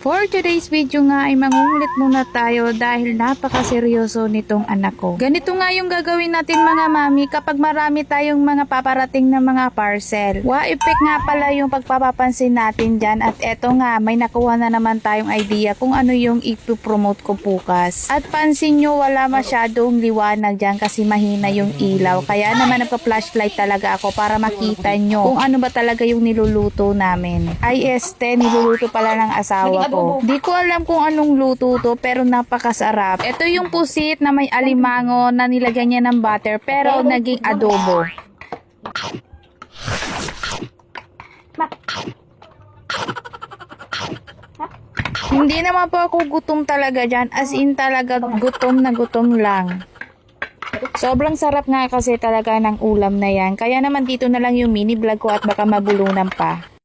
For today's video nga ay mangungulit muna tayo dahil napakaseryoso nitong anak ko. Ganito nga yung gagawin natin mga mami kapag marami tayong mga paparating na mga parcel. Wa-effect nga pala yung pagpapapansin natin dyan at eto nga may nakuha na naman tayong idea kung ano yung ipopromote ko bukas. At pansin nyo wala masyadong liwanag dyan kasi mahina yung ilaw. Kaya naman nagpa-flashlight talaga ako para makita nyo kung ano ba talaga yung niluluto namin. Ay niluluto pala ng asawa ko. Di ko alam kung anong luto to pero napakasarap. Ito yung pusit na may alimango na nilagyan niya ng butter pero naging adobo. Hindi naman po ako gutom talaga dyan. As in talaga gutom na gutom lang. Sobrang sarap nga kasi talaga ng ulam na yan. Kaya naman dito na lang yung mini vlog ko at baka mabulunan pa.